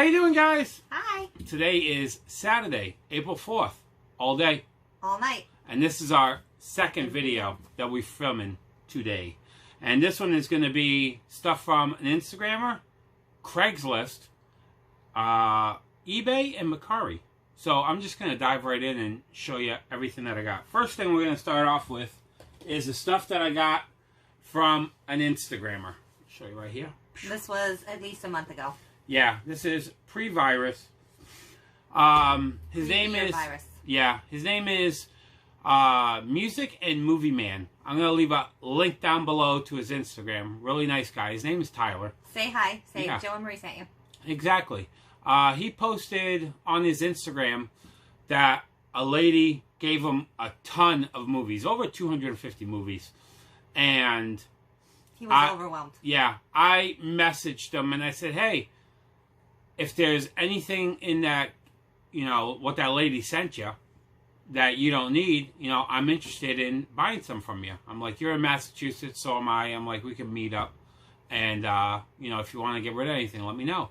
How you doing, guys? Hi. Today is Saturday, April 4th, all day. All night. And this is our second video that we're filming today. And this one is going to be stuff from an Instagrammer, Craigslist, eBay, and Mercari. So I'm just going to dive right in and show you everything that I got. First thing we're going to start off with is the stuff that I got from an Instagrammer. I'll show you right here. This was at least a month ago. Yeah, this is pre-virus. His name is virus. Yeah, his name is Musicandmovieman. I'm gonna leave a link down below to his Instagram. Really nice guy. His name is Tyler. Say hi. Say Yeah. Joe and Marie sent you. Exactly. He posted on his Instagram that a lady gave him a ton of movies, over 250 movies, and he was overwhelmed. Yeah, I messaged him and I said, hey, if there's anything in that, you know, what that lady sent you that you don't need, you know, I'm interested in buying some from you. I'm like, you're in Massachusetts, so am I. I'm like, we can meet up. And, you know, if you want to get rid of anything, let me know.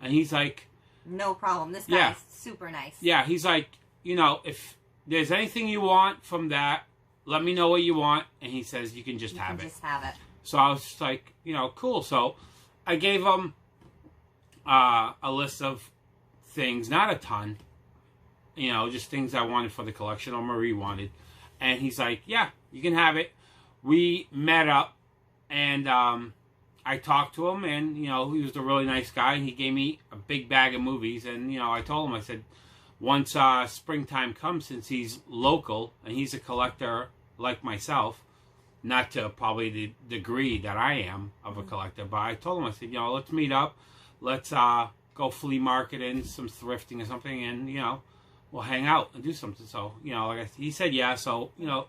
And he's like... No problem. This guy's super nice. Yeah, he's like, you know, if there's anything you want from that, let me know what you want. And he says, you can just have it. Just have it. So I was just like, you know, cool. So I gave him a list of things, not a ton, you know, just things I wanted for the collection or Marie wanted. And he's like, yeah, you can have it. We met up and I talked to him and, you know, he was a really nice guy. And he gave me a big bag of movies. And, you know, I told him, I said, once springtime comes, since he's local and he's a collector like myself, not to probably the degree that I am of a collector, but I told him, I said, you know, let's meet up. Let's go flea marketing, some thrifting or something, and, you know, we'll hang out and do something. So, you know, like he said, yeah. So, you know,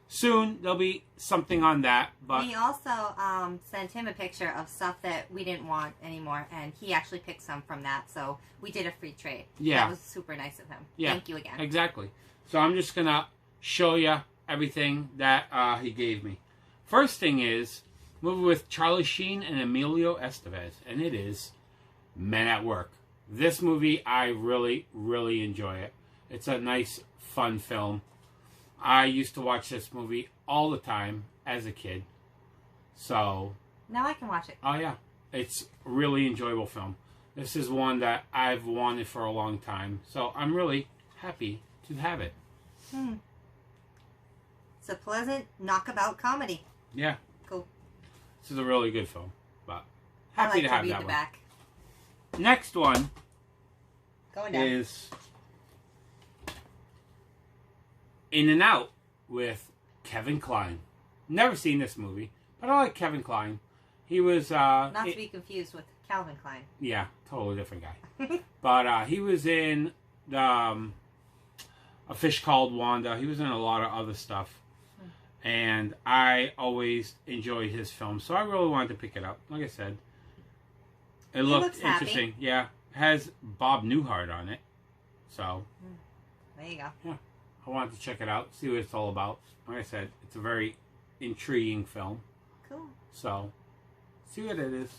soon there'll be something on that. But we also sent him a picture of stuff that we didn't want anymore, and he actually picked some from that. So we did a free trade. Yeah. That was super nice of him. Yeah. Thank you again. Exactly. So I'm just going to show you everything that he gave me. First thing is a movie with Charlie Sheen and Emilio Estevez, and it is Men at Work. This movie, I really, really enjoy it. It's a nice, fun film. I used to watch this movie all the time as a kid. So... Now I can watch it. Oh, yeah. It's a really enjoyable film. This is one that I've wanted for a long time. So I'm really happy to have it. It's a pleasant knockabout comedy. Yeah. Cool. This is a really good film. But happy to have that one. Back. Next one is In and Out with Kevin Kline. Never seen this movie, but I like Kevin Kline. He was... Not to be confused with Calvin Klein. Yeah, totally different guy. But he was in A Fish Called Wanda. He was in a lot of other stuff. And I always enjoyed his films, so I really wanted to pick it up. Like I said, it looked interesting. Happy. Yeah, it has Bob Newhart on it, so there you go. Yeah, I wanted to check it out, see what it's all about. Like I said, it's a very intriguing film. Cool. So, see what it is.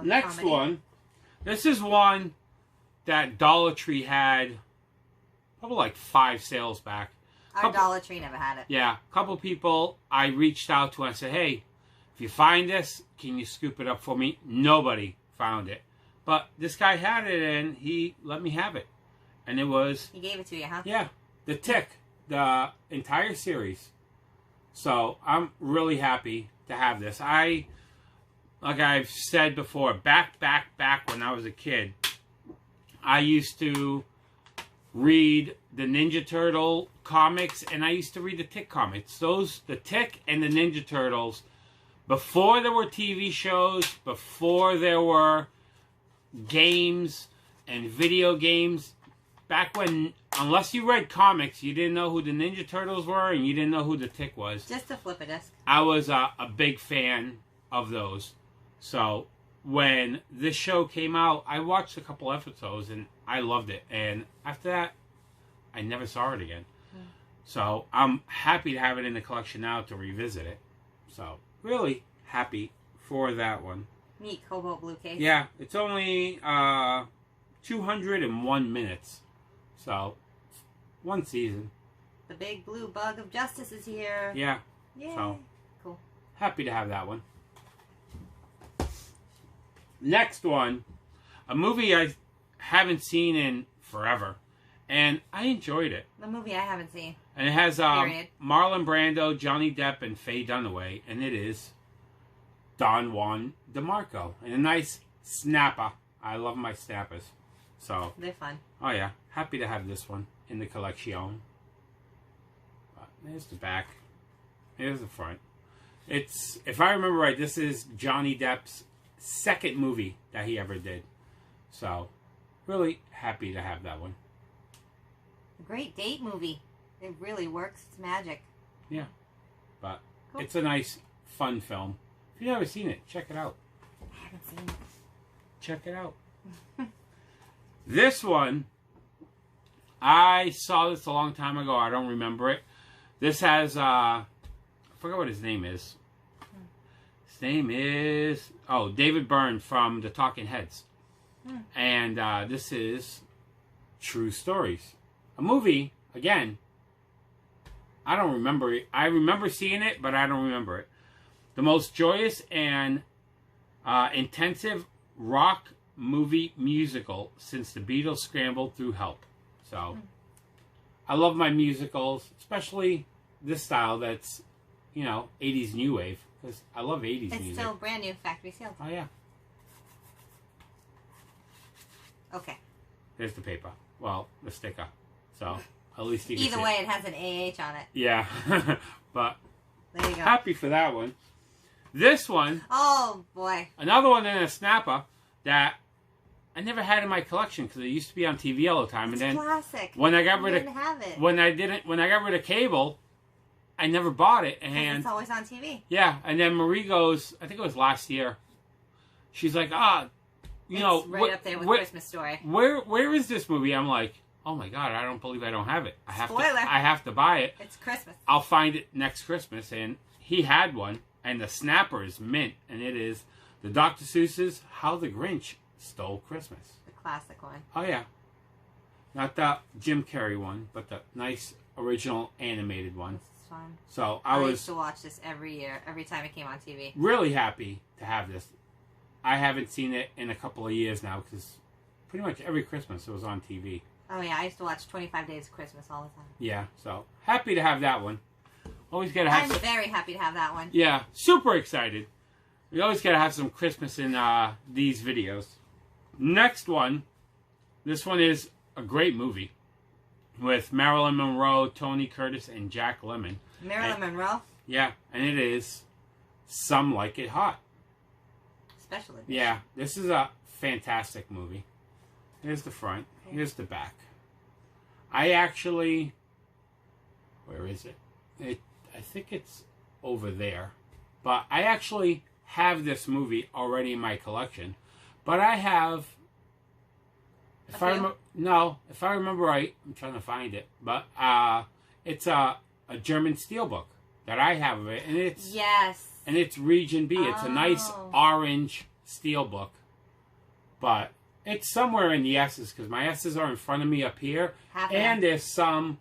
Next comedy. One. This is one that Dollar Tree had probably like 5 sales back. Our Dollar Tree never had it. Yeah, a couple people I reached out to and I said, hey, if you find this, can you scoop it up for me? Nobody found it. But this guy had it and he let me have it. And it was... He gave it to you, huh? Yeah, The Tick, the entire series. So I'm really happy to have this. Like I've said before, back when I was a kid, I used to read the Ninja Turtle comics, and I used to read the Tick comics. The Tick and the Ninja Turtles, before there were TV shows, before there were games and video games, back when, unless you read comics, you didn't know who the Ninja Turtles were, and you didn't know who the Tick was. Just a flip a disc. I was a big fan of those. So when this show came out, I watched a couple episodes and I loved it. And after that, I never saw it again. So I'm happy to have it in the collection now to revisit it. So really happy for that one. Neat cobalt blue case. Yeah, it's only 201 minutes. So, one season. The big blue bug of justice is here. Yeah. Yay. So, cool. Happy to have that one. Next one, a movie I haven't seen in forever, and I enjoyed it. The movie I haven't seen. And it has Period. Marlon Brando, Johnny Depp, and Faye Dunaway, and it is Don Juan DeMarco. And a nice snapper. I love my snappers. So They're fun. Oh yeah, happy to have this one in the collection. There's the back. Here's the front. It's, if I remember right, this is Johnny Depp's second movie that he ever did. So, really happy to have that one. A great date movie. It really works. It's magic. Yeah. But cool. It's a nice, fun film. If you've never seen it, check it out. I haven't seen it. Check it out. This one, I saw this a long time ago. I don't remember it. This has, I forgot what his name is. His name is, David Byrne from the Talking Heads. And this is True Stories. A movie, again, I don't remember it. I remember seeing it, but I don't remember it. The most joyous and intensive rock movie musical since the Beatles scrambled through Help. So, I love my musicals, especially this style that's, 80s new wave. Because I love 80s music. It's still brand new, factory sealed. Oh, yeah. Okay. There's the paper. Well, the sticker. So, at least you can Either see way, it. it has an AH on it. Yeah. But, there you go. happy for that one. This one. Oh, boy. Another one in a snapper that I never had in my collection because it used to be on TV all the time. It's and then classic. when I got rid didn't have it. when I got rid of cable, I never bought it. And it's always on TV. Yeah, and then Marie goes, I think it was last year. She's like, It's right up there with Christmas Story. Where is this movie? I'm like, oh my god, I don't believe I don't have it. I have to buy it. It's Christmas. I'll find it next Christmas. And he had one, and the snapper is mint, and it is the Dr. Seuss's How the Grinch Stole Christmas. The classic one. Oh yeah, not the Jim Carrey one, but the nice original animated one. It's fun. So I was used to watch this every year, every time it came on TV. really happy to have this. I haven't seen it in a couple of years now because pretty much every Christmas it was on TV. Oh yeah, I used to watch 25 Days of Christmas all the time. Yeah, so happy to have that one. Always gotta have. I'm very happy to have that one. Yeah, super excited. We always gotta have some Christmas in these videos. Next one, this one is a great movie with Marilyn Monroe, Tony Curtis, and Jack Lemmon. Marilyn Monroe? Yeah, and it is Some Like It Hot. Special edition. Yeah, this is a fantastic movie. Here's the front. Here's the back. I actually... Where is it? I think it's over there. But I actually have this movie already in my collection. But I have... If I remember right, I'm trying to find it. But it's a German steelbook that I have of it. And it's... Yes. And it's Region B. It's a nice orange steelbook. But it's somewhere in the S's because my S's are in front of me up here. And there's some,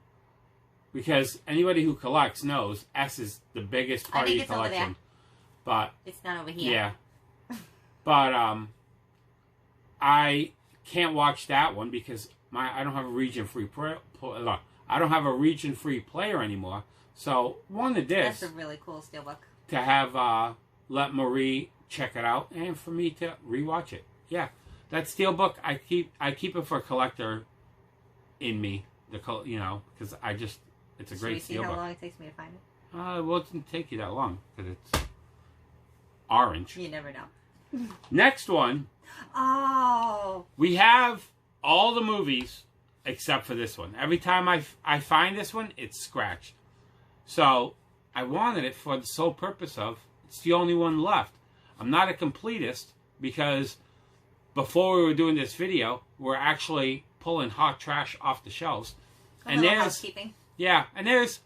because anybody who collects knows S is the biggest part of your collection. Over there. But it's not over here. Yeah. But I can't watch that one because I don't have a region-free I don't have a region-free player anymore. So wanted this. That's a really cool steelbook. To have let Marie check it out and for me to rewatch it. Yeah, that steelbook I keep it for a collector in me. Because it's a great steelbook. See how long it takes me to find it? Well, it didn't take you that long because it's orange. You never know. Next one. Oh. We have all the movies except for this one. Every time I find this one, it's scratched. So I wanted it for the sole purpose of it's the only one left. I'm not a completist because before we were doing this video, we're actually pulling hot trash off the shelves. And there's housekeeping. Yeah, and there's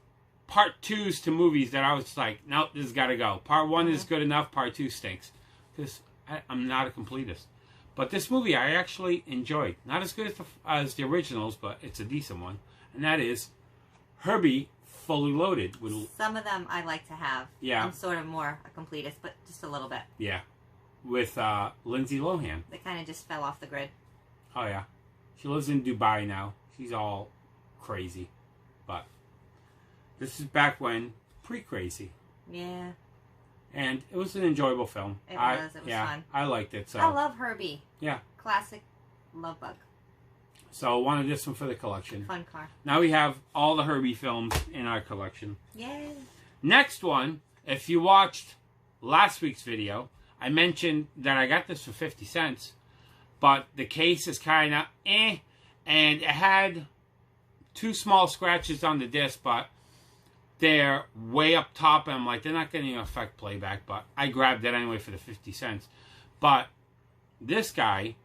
part 2s to movies that I was like, nope, this has got to go. Part 1 is good enough. Part 2 stinks because I'm not a completist. But this movie I actually enjoyed. Not as good as the originals, but it's a decent one. And that is Herbie Fully Loaded. Some of them I like to have. Yeah. I'm sort of more a completist, but just a little bit. Yeah. With Lindsay Lohan. They kind of just fell off the grid. Oh, yeah. She lives in Dubai now. She's all crazy. But this is back when pre-crazy. Yeah. And it was an enjoyable film. It was fun. I liked it. So I love Herbie. Yeah. Classic love bug. So wanted this one for the collection. Fun car. Now we have all the Herbie films in our collection. Yay. Next one, if you watched last week's video, I mentioned that I got this for 50 cents. But the case is kind of and it had 2 small scratches on the disc, but they're way up top, and I'm like, they're not going to affect playback, but I grabbed it anyway for the 50 cents. But this guy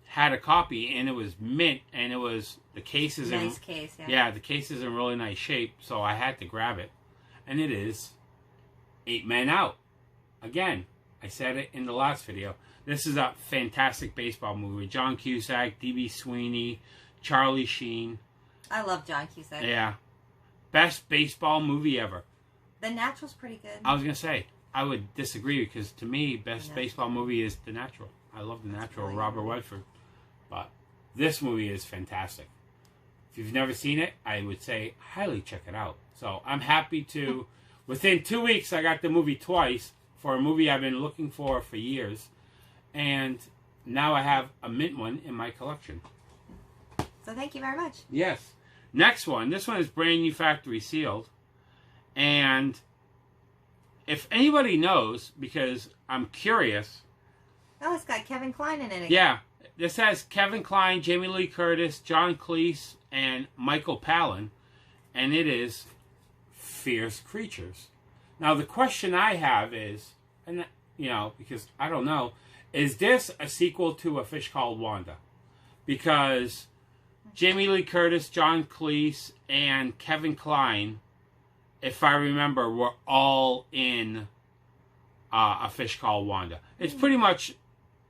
had a copy, and it was mint, and it was, the case is nice case, yeah. Yeah, the case is in really nice shape, so I had to grab it. And it is 8 Men Out. Again, I said it in the last video. This is a fantastic baseball movie. John Cusack, D.B. Sweeney, Charlie Sheen. I love John Cusack. Yeah. Best baseball movie ever. The Natural's pretty good. I was going to say, I would disagree because to me, best baseball movie is The Natural. I love The Natural, Robert Redford. But this movie is fantastic. If you've never seen it, I would say highly check it out. So I'm happy to, within 2 weeks, I got the movie twice for a movie I've been looking for years. And now I have a mint one in my collection. So thank you very much. Yes. Next one. This one is brand new factory sealed. And if anybody knows, because I'm curious. Oh, it's got Kevin Kline in it again. Yeah. This has Kevin Kline, Jamie Lee Curtis, John Cleese, and Michael Palin. And it is Fierce Creatures. Now, the question I have is, and because I don't know, is this a sequel to A Fish Called Wanda? Because Jamie Lee Curtis, John Cleese, and Kevin Kline, if I remember, were all in A Fish Called Wanda. It's pretty much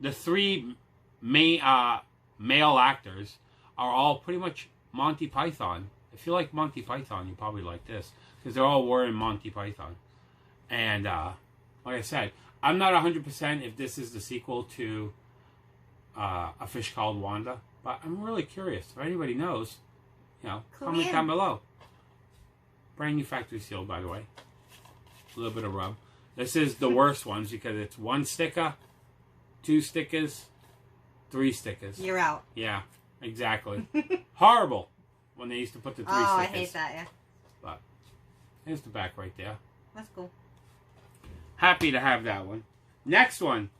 the 3 male actors are all pretty much Monty Python. If you like Monty Python, you probably like this. Because they all were in Monty Python. And like I said, I'm not 100% if this is the sequel to A Fish Called Wanda. But I'm really curious. If anybody knows, comment down below. Brand new factory seal, by the way. A little bit of rub. This is the worst ones because it's 1 sticker, 2 stickers, 3 stickers. You're out. Yeah, exactly. Horrible when they used to put the 3 stickers. Oh, I hate that, yeah. But here's the back right there. That's cool. Happy to have that one. Next one.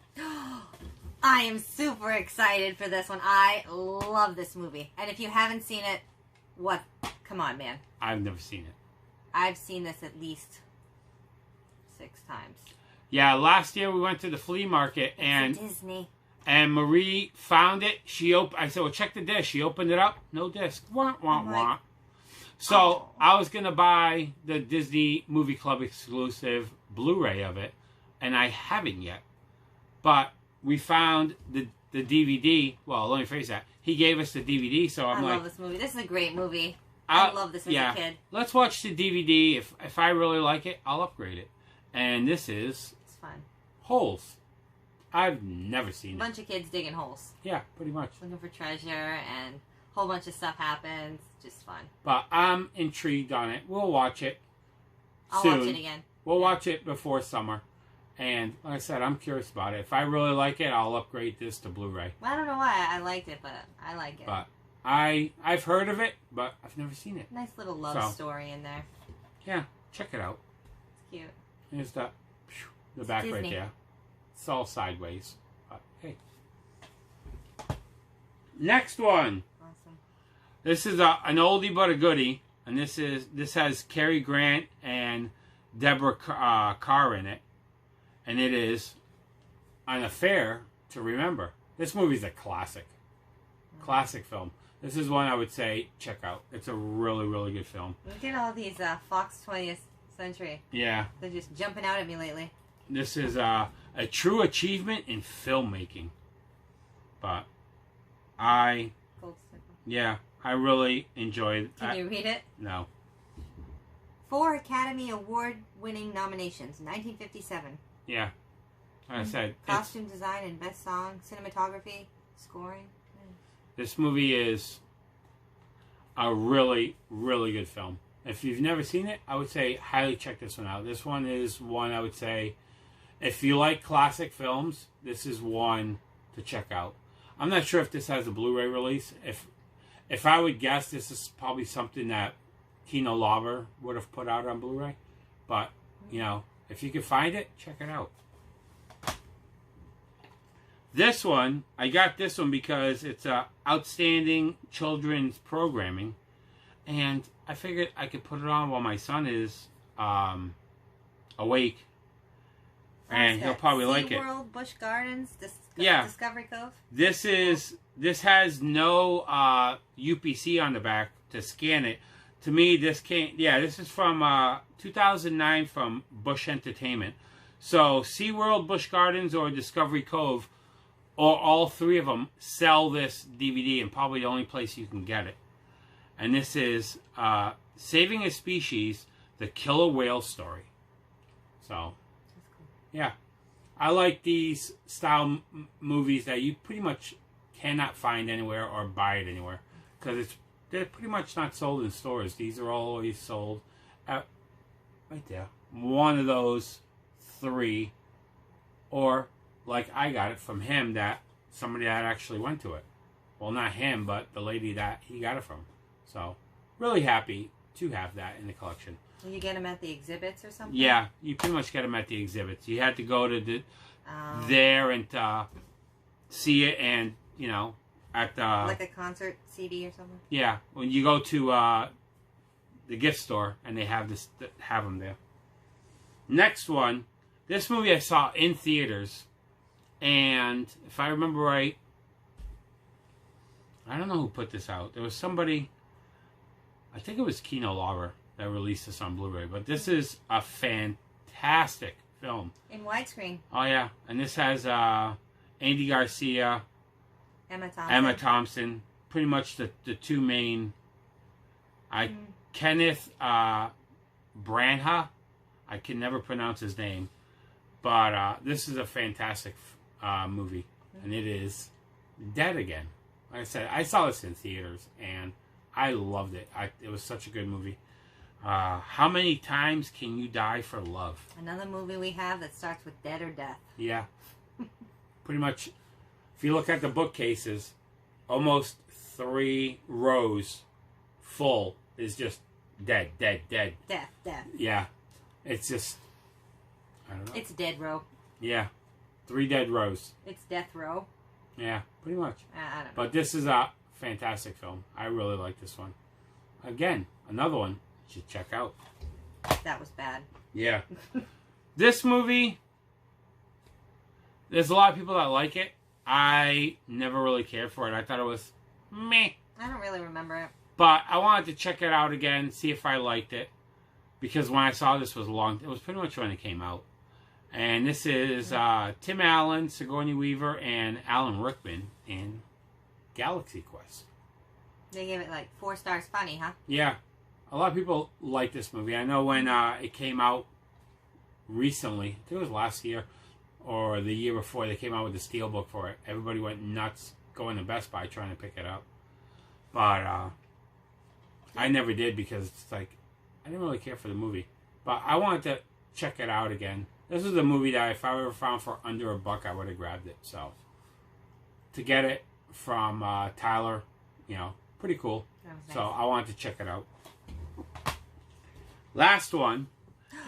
I am super excited for this one. I love this movie. And if you haven't seen it, what? Come on, man. I've never seen it. I've seen this at least 6 times. Yeah, last year we went to the flea market and Disney. And Marie found it. I said, well, check the disc. She opened it up. No disc. Wah, wah, wah. So I was going to buy the Disney Movie Club exclusive Blu-ray of it. And I haven't yet. But we found the DVD. Well, let me phrase that. He gave us the DVD. So I love this movie. This is a great movie. I love this as a kid. Let's watch the DVD. If I really like it, I'll upgrade it. And this is... It's fun. Holes. I've never seen it. A bunch of kids digging holes. Yeah, pretty much. Looking for treasure and a whole bunch of stuff happens. Just fun. But I'm intrigued on it. We'll watch it I'll soon. watch it again. We'll watch it before summer. And like I said, I'm curious about it. If I really like it, I'll upgrade this to Blu-ray. Well, I don't know why I liked it, but I like it. But I've heard of it, but I've never seen it. Nice little love story in there. Yeah, check it out. It's cute. Here's the back Disney. right there. It's all sideways. But hey. Next one. Awesome. This is an oldie but a goodie, and this has Cary Grant and Deborah Carr in it, and it is An Affair to Remember. This movie's a classic film. This is one I would say check out. It's a really, really good film. We did all these Fox 20th Century. Yeah. They're just jumping out at me lately. This is a true achievement in filmmaking. But I really enjoyed. Can you read it? No. 4 Academy Award-winning nominations, 1957. Yeah. Like I said, costume design and best song, cinematography, scoring. This movie is a really, really good film. If you've never seen it, I would say highly check this one out. This one is one I would say, if you like classic films, this is one to check out. I'm not sure if this has a Blu-ray release. If I would guess, this is probably something that Kino Lorber would have put out on Blu-ray. But, you know, if you can find it, check it out. This one, I got this one because it's outstanding children's programming. And I figured I could put it on while my son is awake. And he'll probably like it. SeaWorld, Busch Gardens, Discovery Cove. This has no UPC on the back to scan it. To me, this is from 2009 from Busch Entertainment. So SeaWorld, Busch Gardens, or Discovery Cove, or all three of them sell this DVD, and probably the only place you can get it. And this is Saving a Species, the Killer Whale Story. So, yeah. I like these style movies that you pretty much cannot find anywhere or buy it anywhere. Because they're pretty much not sold in stores. These are always sold at, right there, one of those 3. Or, like I got it from him, that somebody that actually went to it. Well, not him, but the lady that he got it from. So, really happy to have that in the collection. You get them at the exhibits or something? Yeah, you pretty much get them at the exhibits. You had to go to there and see it, and, you know, at the... like a concert CD or something? Yeah, when you go to the gift store, and they have them there. Next one, this movie I saw in theaters, and if I remember right, I don't know who put this out. There was somebody, I think it was Kino Lorber that released this on Blu-ray. But this is a fantastic film. In widescreen. Oh, yeah. And this has Andy Garcia, Emma Thompson. Pretty much the two main. Kenneth Branagh. I can never pronounce his name. But this is a fantastic movie. And it is dead again. Like I said, I saw this in theaters, and I loved it. It was such a good movie. How many times can you die for love? Another movie we have that starts with dead or death. Yeah. Pretty much, if you look at the bookcases, almost 3 rows full is just dead, dead, dead. Death, death. Yeah. It's just, I don't know. It's dead row. Yeah. 3 dead rows. It's death row. Yeah, pretty much. I don't know. But this is a fantastic film. I really like this one. Again, another one you should check out. That was bad. Yeah. This movie, there's a lot of people that like it. I never really cared for it. I thought it was meh. I don't really remember it. But I wanted to check it out again, see if I liked it. Because when I saw this it was pretty much when it came out. And this is Tim Allen, Sigourney Weaver, and Alan Rickman in Galaxy Quest. They gave it like 4 stars funny, huh? Yeah. A lot of people like this movie. I know when it came out recently, I think it was last year or the year before, they came out with the steelbook for it. Everybody went nuts going to Best Buy trying to pick it up. But I never did because it's like, I didn't really care for the movie. But I wanted to check it out again. This is a movie that if I ever found for under $1, I would have grabbed it. So, to get it from Tyler, you know, pretty cool. Nice. So, I wanted to check it out. Last one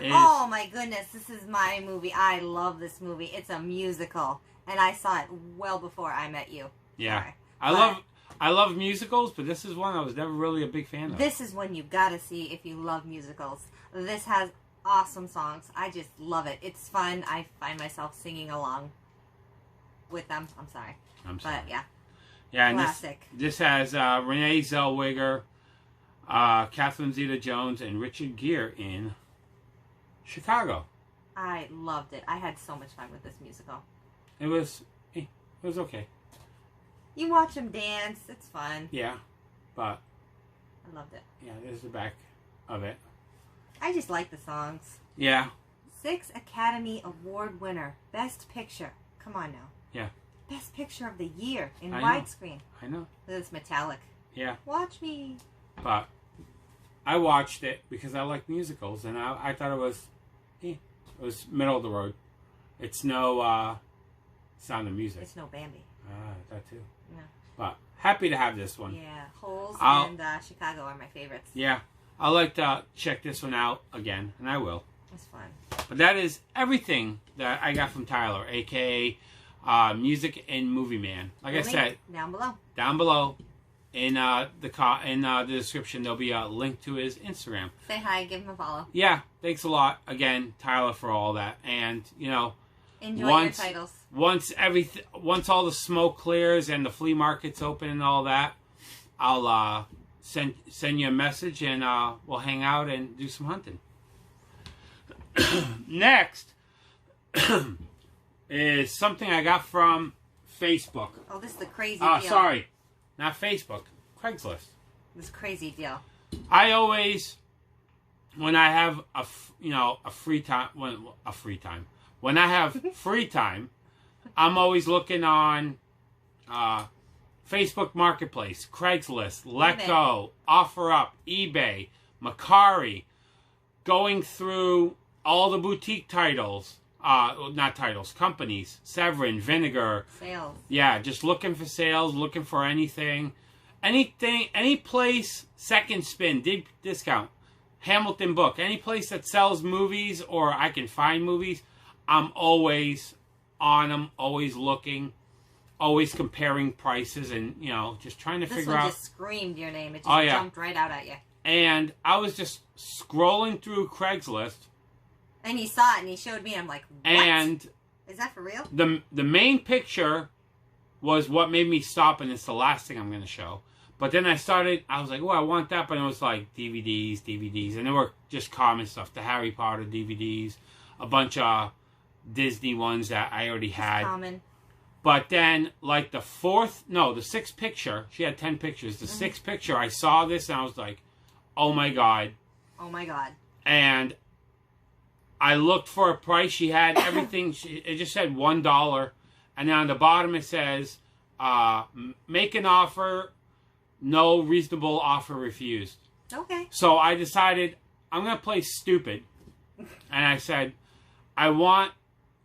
is... Oh my goodness, this is my movie. I love this movie. It's a musical. And I saw it well before I met you. Yeah. Sorry. I love musicals, but this is one I was never really a big fan of. This is one you gotta see if you love musicals. This has awesome songs. I just love it. It's fun. I find myself singing along with them. I'm sorry. But yeah. Yeah, classic. And this has Renee Zellweger, Catherine Zeta-Jones, and Richard Gere in Chicago. I loved it. I had so much fun with this musical. It was okay. You watch them dance. It's fun. Yeah, but I loved it. yeah, there's the back of it. I just like the songs. Yeah. 6 Academy Award winner. Best Picture. Come on now. Yeah. Best Picture of the Year in I know. widescreen. I know. It's metallic. Yeah. Watch me. But I watched it because I like musicals, and I thought it was middle of the road. It's no Sound of Music. It's no Bambi. That too. Yeah. But happy to have this one. Yeah. Holes I'll- and Chicago are my favorites. Yeah. I'd like to check this one out again, and I will. It's fun. But that is everything that I got from Tyler, a.k.a. Musicandmovieman. Like I said, down below in the description, there'll be a link to his Instagram. Say hi, give him a follow. Yeah, thanks a lot again, Tyler, for all that. And enjoy your titles. Once all the smoke clears and the flea market's open and all that, I'll send you a message and we'll hang out and do some hunting. Next is something I got from Facebook. Oh, this is the crazy deal. Sorry, not Facebook. Craigslist. This crazy deal. I always, when I have free time, when I have free time, I'm always looking on Facebook Marketplace, Craigslist, Letgo, OfferUp, eBay, Mercari, going through all the boutique titles, companies, Severin, Vinegar. Sales. Yeah, just looking for sales, looking for anything, any place, Second Spin, deep discount, Hamilton Book, any place that sells movies or I can find movies, I'm always on them, always looking, always comparing prices and, just trying to figure out. This one just screamed your name. It just jumped right out at you. And I was just scrolling through Craigslist. And he saw it and he showed me. I'm like, what? And is that for real? The main picture was what made me stop, and it's the last thing I'm going to show. But then I was like, oh, I want that. But it was like DVDs. And there were just common stuff. The Harry Potter DVDs. A bunch of Disney ones that I already had. Common. But then, like the sixth picture, she had 10 pictures. The sixth picture, I saw this and I was like, oh my God. Oh my God. And I looked for a price. She had everything. It just said $1. And then on the bottom it says, make an offer, no reasonable offer refused. Okay. So I decided I'm going to play stupid. And I said, I want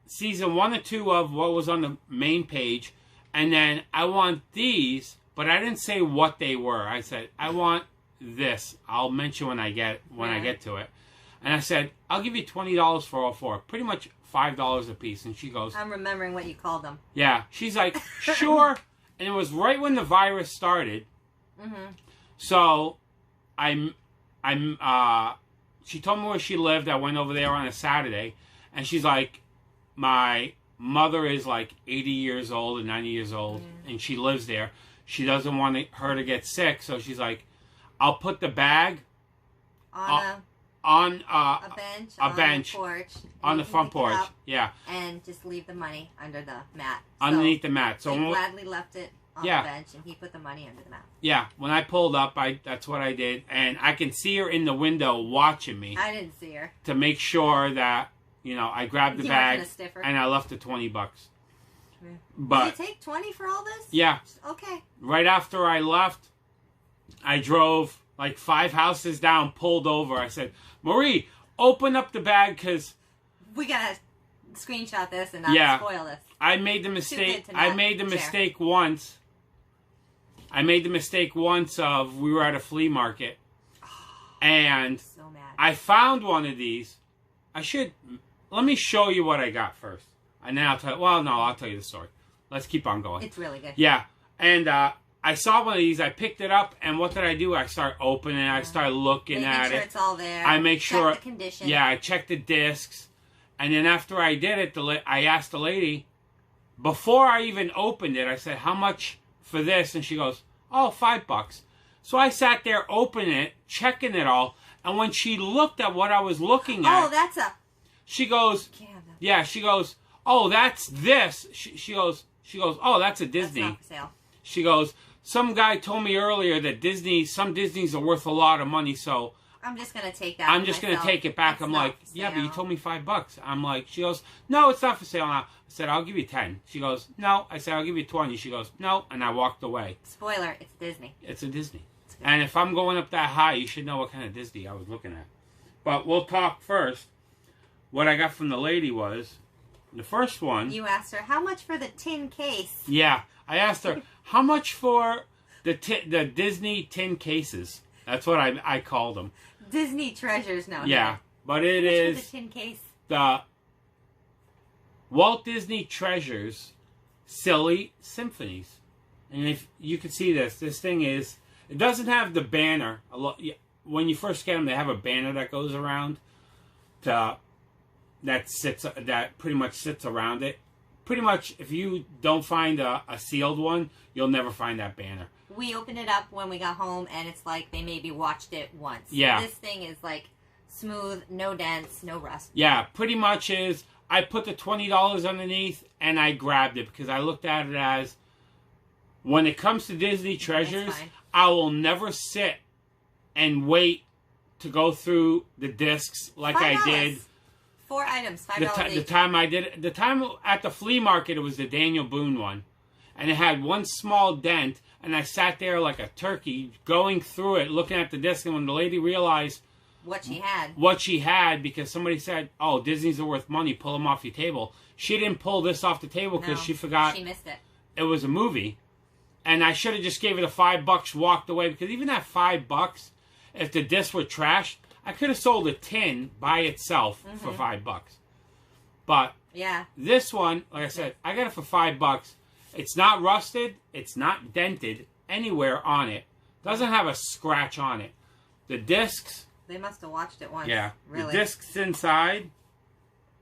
season 1 or 2 of what was on the main page. And then I want these, but I didn't say what they were. I said, I want this. I'll mention when I get to it. And I said, I'll give you $20 for all 4. Pretty much $5 a piece. And she goes, I'm remembering what you called them. Yeah. She's like, sure. And it was right when the virus started. Mm-hmm. So she told me where she lived. I went over there on a Saturday. And she's like, my mother is like 80 years old and 90 years old. And she lives there. She doesn't want her to get sick. So she's like, I'll put the bag on a bench on the front porch. Yeah. And just leave the money under the mat. Underneath the mat. So they gladly left it on the bench, and he put the money under the mat. Yeah. When I pulled up, that's what I did, and I can see her in the window watching me. I didn't see her. To make sure that I grabbed the bag and I left the $20. Yeah. But did you take 20 for all this? Yeah. Okay. Right after I left, I drove like 5 houses down, pulled over. I said, Marie, open up the bag because we gotta screenshot this and not spoil this. I made the mistake. I made the mistake once. Of we were at a flea market, and so mad. I found one of these. Let me show you what I got first, and then I'll tell. Well, no, I'll tell you the story. Let's keep on going. It's really good. Yeah, and I saw one of these. I picked it up, and what did I do? I start opening it. I start looking at it. Make sure it's all there. I make sure. Check the condition. Yeah, I checked the discs, and then after I did it, I asked the lady. Before I even opened it, I said, "How much for this?" And she goes, "Oh, $5." So I sat there, opening it, checking it all, and when she looked at what I was looking at, She goes, Can't have that. yeah, she goes, oh, that's this. She goes, oh, that's a Disney. That's not for sale. She goes, some guy told me earlier that some Disneys are worth a lot of money, so I'm just going to take that. I'm just going to take it back. It's I'm not like, for yeah, but you sale. told me $5. I'm like, she goes, no, it's not for sale now. I said, I'll give you 10. She goes, no. I said, I'll give you 20. She goes, no. And I walked away. Spoiler, it's Disney. It's a Disney. It's good. And if I'm going up that high, you should know what kind of Disney I was looking at. But we'll talk first. What I got from the lady was, the first one. You asked her, how much for the tin case? Yeah. I asked her, how much for the Disney tin cases? That's what I called them. Disney treasures now. Yeah. But it How much is for the tin case? the Walt Disney Treasures Silly Symphonies. And if you can see this thing is, it doesn't have the banner. When you first get them, they have a banner that goes around that pretty much sits around it. Pretty much, if you don't find a sealed one, you'll never find that banner. We opened it up when we got home, and it's like they maybe watched it once. Yeah. This thing is like smooth, no dents, no rust. Yeah, pretty much is, I put the $20 underneath, and I grabbed it, because I looked at it as, when it comes to Disney Treasures, I will never sit and wait to go through the discs like I did. 4 items, $5 The time I did it, the time at the flea market, it was the Daniel Boone one. And it had one small dent, and I sat there like a turkey, going through it, looking at the disc, and when the lady realized what she had, because somebody said, oh, Disney's are worth money, pull them off your table. She didn't pull this off the table because she forgot she missed it. It was a movie. And I should have just gave it a $5, walked away, because even at $5, if the discs were trashed, I could have sold a tin by itself for $5. But yeah, this one, like I said, I got it for $5. It's not rusted. It's not dented anywhere on it. Doesn't have a scratch on it. The discs. They must have watched it once. Yeah. Really. The discs inside,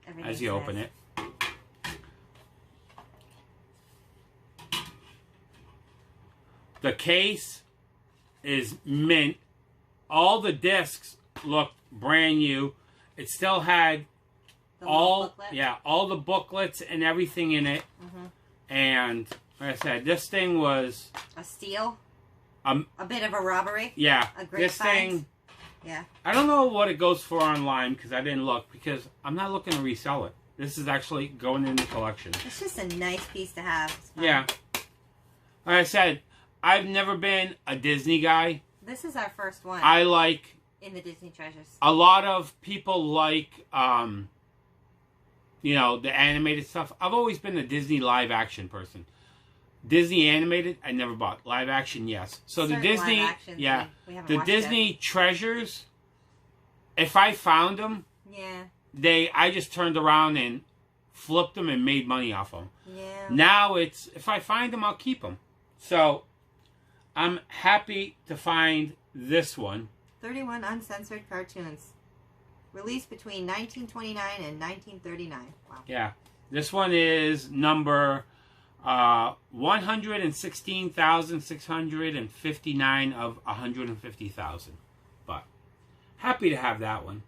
Everything as you open it. The case is mint. All the discs look brand new. It still had all the booklets and everything in it. And like I said, this thing was a steal. A bit of a robbery. Yeah. A great this find. Thing. Yeah. I don't know what it goes for online because I didn't look, because I'm not looking to resell it. This is actually going in the collection. It's just a nice piece to have. Yeah. Like I said, I've never been a Disney guy. This is our first one. I like in the Disney Treasures. A lot of people like, you know, the animated stuff. I've always been a Disney live action person. Disney animated, I never bought. Live action, yes. So the Disney, yeah, the Disney Treasures. If I found them, I just turned around and flipped them and made money off them. Yeah. Now it's, if I find them, I'll keep them. So I'm happy to find this one. 31 uncensored cartoons. Released between 1929 and 1939. Wow. Yeah. This one is number 116,659 of 150,000. But happy to have that one.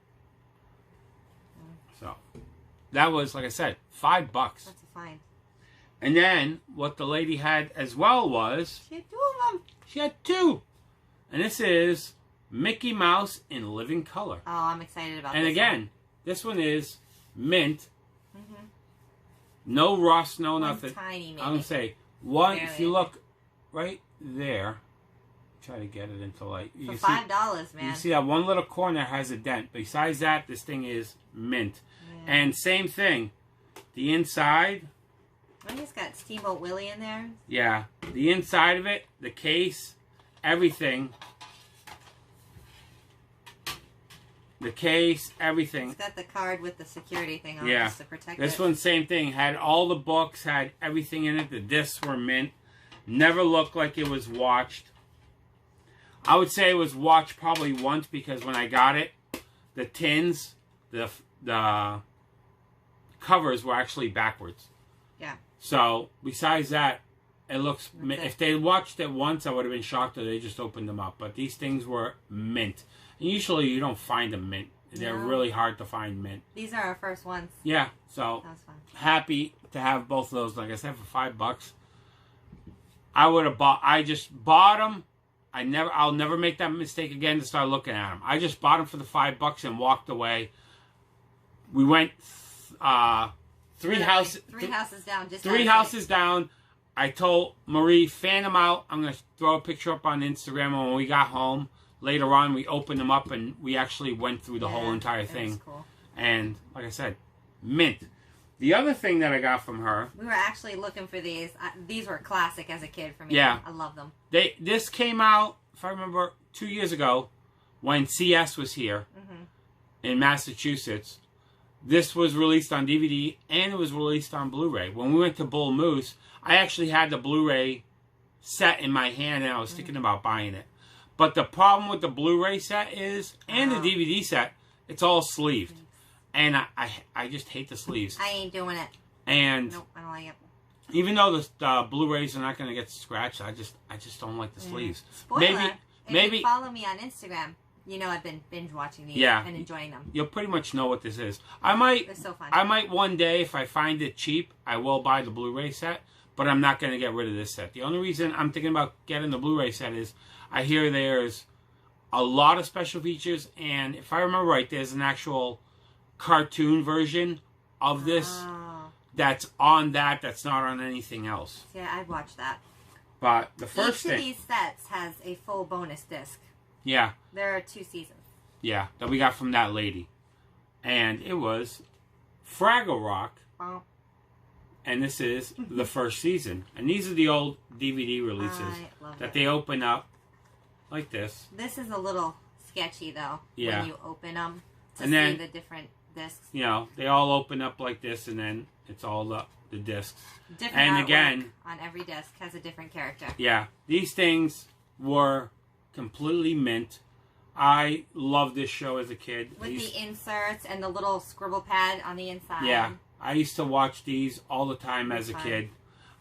So that was, like I said, $5. That's a find. And then what the lady had as well was, she had 2 of them. She had 2. And this is Mickey Mouse in living color. Oh, I'm excited about this. And again, this one is mint. No rust, no nothing. Tiny, maybe. I'm going to say, one, if you look right there, try to get it into light. For $5, man. You see that one little corner has a dent. Besides that, this thing is mint. Yeah. And same thing, the inside. I think it's got Steamboat Willie in there. Yeah. The inside of it, the case, everything. The case, everything. It's got the card with the security thing on it just to protect it. This one, same thing. Had all the books, had everything in it. The discs were mint. Never looked like it was watched. I would say it was watched probably once, because when I got it, the tins, the covers were actually backwards. Yeah. So, besides that, it looks... If they watched it once, I would have been shocked that they just opened them up. But these things were mint. And usually you don't find them mint They're No. really hard to find mint. These are our first ones. Yeah, so That was fun. happy to have both of those. Like I said, for $5, I would have bought. I just bought them. I'll never make that mistake again to start looking at them. I just bought them for the $5 and walked away. We went three houses down. Just three houses down. I told Marie, fan them out. I'm going to throw a picture up on Instagram. And when we got home, later on, we opened them up and we actually went through the whole entire thing. Was cool. And like I said, mint. The other thing that I got from her... We were actually looking for these. These were classic as a kid for me. Yeah. I love them. This came out, if I remember, 2 years ago when CS was here in Massachusetts. This was released on DVD and it was released on Blu-ray. When we went to Bull Moose, I actually had the Blu-ray set in my hand and I was thinking about buying it. But the problem with the Blu-ray set is, and the DVD set, it's all sleeved. And I just hate the sleeves. I ain't doing it. And nope, I don't like it. Even though the Blu-rays are not going to get scratched, I just don't like the sleeves. Spoiler, if you follow me on Instagram, you know I've been binge watching these and enjoying them. You'll pretty much know what this is. They're so fun. I might one day, if I find it cheap, I will buy the Blu-ray set, but I'm not going to get rid of this set. The only reason I'm thinking about getting the Blu-ray set is I hear there's a lot of special features, and if I remember right, there's an actual cartoon version of this that's on that's not on anything else. Yeah, I'd watch that. But the first thing... Each of these sets has a full bonus disc. Yeah. There are 2 seasons. Yeah, that we got from that lady. And it was Fraggle Rock. Oh. And this is the first season. And these are the old DVD releases that they open up like this. This is a little sketchy, though, when you open them to see the different discs. You know, they all open up like this, and then it's all the discs. Different and artwork again, on every disc has a different character. Yeah, these things were completely mint. I loved this show as a kid. With the inserts and the little scribble pad on the inside. Yeah, I used to watch these all the time as a kid.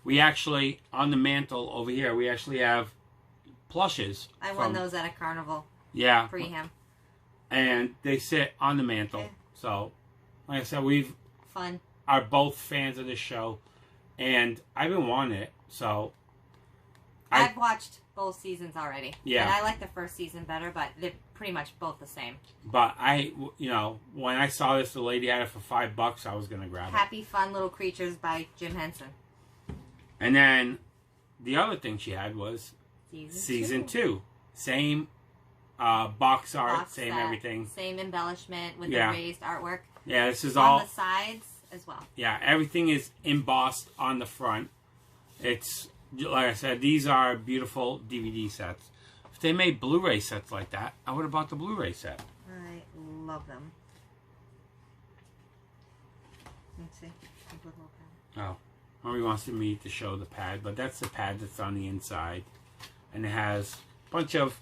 We actually, on the mantle over here, we actually have plushes. I won those at a carnival. Yeah. Pre-him. And they sit on the mantle. Okay. So, like I said, are both fans of this show. And I've been wanting it, so... I've watched both seasons already. Yeah. And I like the first season better, but they're pretty much both the same. But when I saw this, the lady had it for $5, I was going to grab it. Happy Fun Little Creatures by Jim Henson. And then the other thing she had was Season 2. Same box art, same set, everything. Same embellishment with the raised artwork. Yeah, this is on the sides as well. Yeah, everything is embossed on the front. It's, like I said, these are beautiful DVD sets. If they made Blu-ray sets like that, I would have bought the Blu-ray set. I love them. Let's see. Oh. Marie wants me to show the pad, but that's the pad that's on the inside. And it has a bunch of,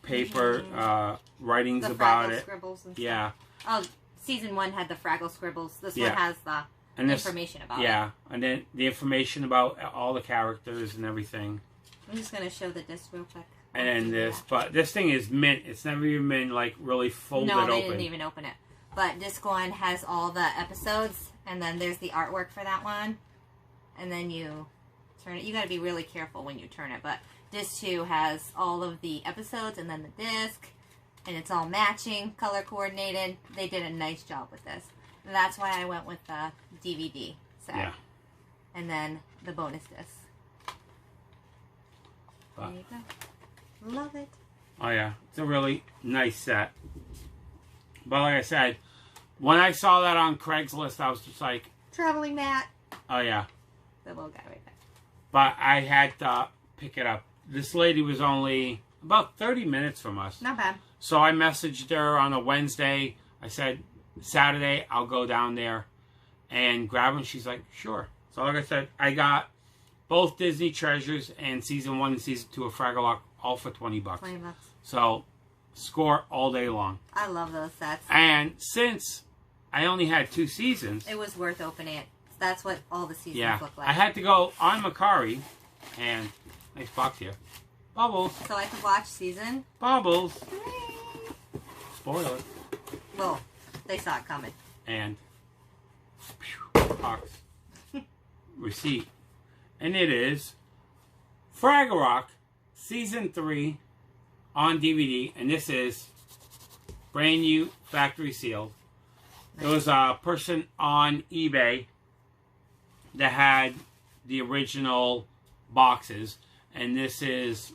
paper writings about it. Scribbles and stuff. Oh, season 1 had the Fraggle scribbles. This one has the information about it. Yeah, and then the information about all the characters and everything. I'm just going to show the disc real quick. And but this thing is mint. It's never even been, really, folded open. No, they didn't even open it. But disc 1 has all the episodes, and then there's the artwork for that one. And then you turn it. You got to be really careful when you turn it, but disc 2 has all of the episodes and then the disc, and it's all matching, color coordinated. They did a nice job with this. And that's why I went with the DVD set. Yeah. And then the bonus disc. There you go. Love it. Oh yeah, it's a really nice set. But like I said, when I saw that on Craigslist, I was just like... Traveling Matt. Oh yeah. The little guy right there. But I had to pick it up. This lady was only about 30 minutes from us. Not bad. So I messaged her on a Wednesday. I said, Saturday, I'll go down there and grab them. She's like, sure. So like I said, I got both Disney Treasures and Season 1 and Season 2 of Fraggle Rock all for $20. $20. So, score all day long. I love those sets. And since I only had 2 seasons... It was worth opening it. That's what all the seasons look like. I had to go on Mercari and... Nice box here. Bubbles. So I could watch season... Bubbles. Spoiler. Well, they saw it coming. And box receipt. And it is Fraggle Rock Season 3 on DVD. And this is brand new, factory sealed. There was a person on eBay that had the original boxes. And this is,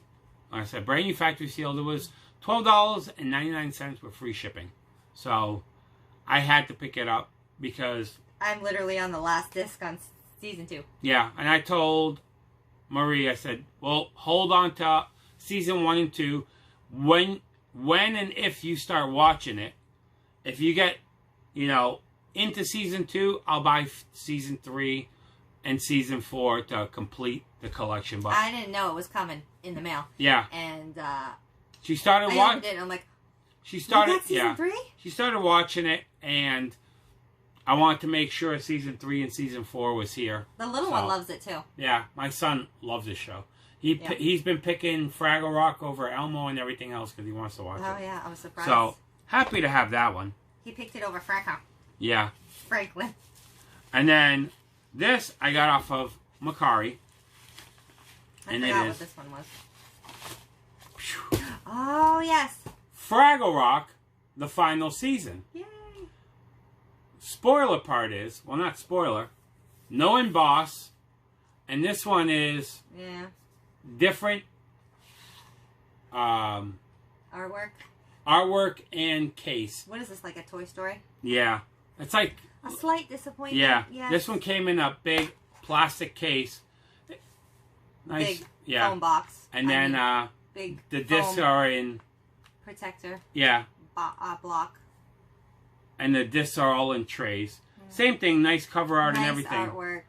like I said, brand new factory sealed. It was $12.99 with free shipping. So I had to pick it up because I'm literally on the last disc on Season 2. Yeah, and I told Marie, I said, well, hold on to Season 1 and 2. When and if you start watching it, if you get, into Season 2, I'll buy Season 3 and Season 4 to complete the collection. But I didn't know it was coming in the mail. Yeah. And she started I watching opened it and I'm like, she started, Season 3? She started watching it, and I wanted to make sure Season 3 and Season 4 was here. The little one loves it too. Yeah, my son loves this show. He's been picking Fraggle Rock over Elmo and everything else because he wants to watch it. Oh yeah, I was surprised. So, happy to have that one. He picked it over Franco. Yeah. Franklin. And then this I got off of Mercari. I forgot what this one was. Oh yes. Fraggle Rock, the final season. Yay. Spoiler part is, well, not spoiler, no emboss, and this one is different artwork and case. What is this, like a Toy Story? Yeah, it's like a slight disappointment. Yeah, yes. This one came in a big plastic case, nice, big foam box, and then big the discs are in protector. Yeah, block. And the discs are all in trays. Same thing, nice cover art and everything. Nice artwork.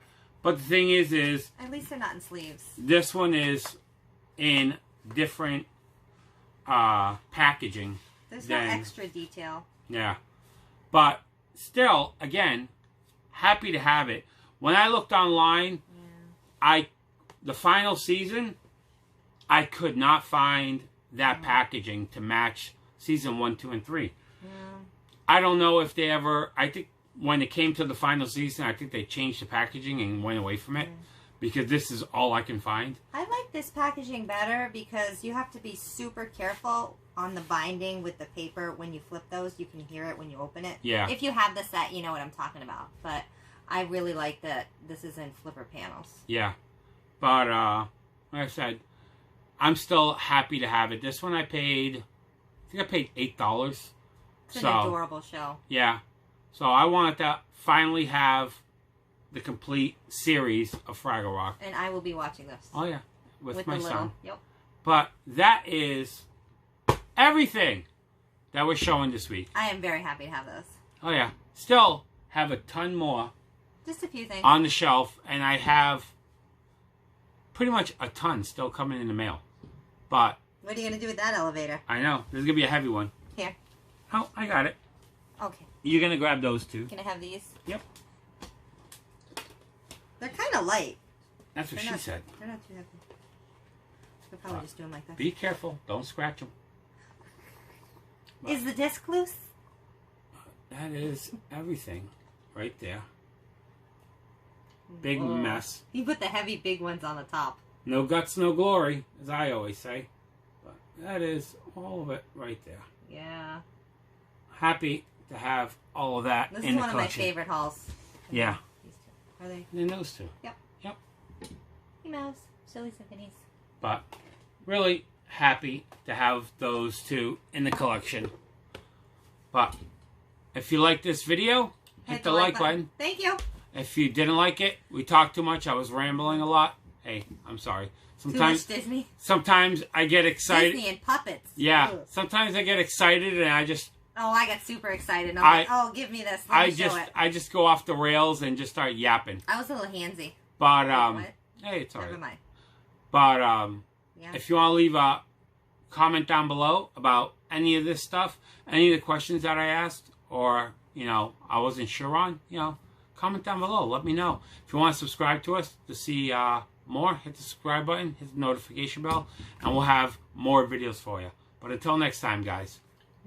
But the thing is at least they're not in sleeves. This one is in different packaging. There's no extra detail. Yeah. But still, again, happy to have it. When I looked online, the final season, I could not find that packaging to match Season 1, 2, and 3. Yeah. I don't know if they ever... I think when it came to the final season, I think they changed the packaging and went away from it. Because this is all I can find. I like this packaging better because you have to be super careful on the binding with the paper. When you flip those, you can hear it when you open it. Yeah. If you have the set, you know what I'm talking about. But I really like that this is in flipper panels. Yeah. But, like I said, I'm still happy to have it. This one I paid... I think I paid $8. It's an adorable show. Yeah. So I wanted to finally have the complete series of Fraggle Rock. And I will be watching this. Oh, yeah. With my son. Yep. But that is everything that we're showing this week. I am very happy to have those. Oh, yeah. Still have a ton more. Just a few things. On the shelf. And I have pretty much a ton still coming in the mail. But... What are you going to do with that elevator? I know. There's going to be a heavy one. Here. Oh, I got it. Okay. You're going to grab those two. Can I have these? Yep. They're kind of light. That's what she said. They're not too heavy. We'll probably just do them like that. Be careful. Don't scratch them. Is the disc loose? That is everything right there. Big Whoa. mess. You put the heavy big ones on the top. No guts, no glory, as I always say. But that is all of it right there. Yeah. Happy to have all of that in the collection. This is one of my favorite hauls. Yeah. These two. Are they? And those two. Yep. Yep. Mickey Mouse, Silly Symphonies. But really happy to have those two in the collection. But if you like this video, hit the like button. Thank you. If you didn't like it, we talked too much. I was rambling a lot. Hey, I'm sorry. Sometimes, too much Disney. Sometimes I get excited. Disney and puppets. Yeah. Ugh. Sometimes I get excited and I just... Oh, I got super excited. And I'm like, oh, give me this. Let me show it. I just go off the rails and just start yapping. I was a little handsy. But, hey, it's alright. Never mind. But, yeah. if you want to leave a comment down below about any of this stuff, any of the questions that I asked, or, I wasn't sure on, comment down below. Let me know. If you want to subscribe to us to see more, hit the subscribe button, hit the notification bell, and we'll have more videos for you. But until next time, guys,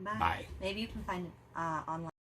Bye. Bye. Maybe you can find it online.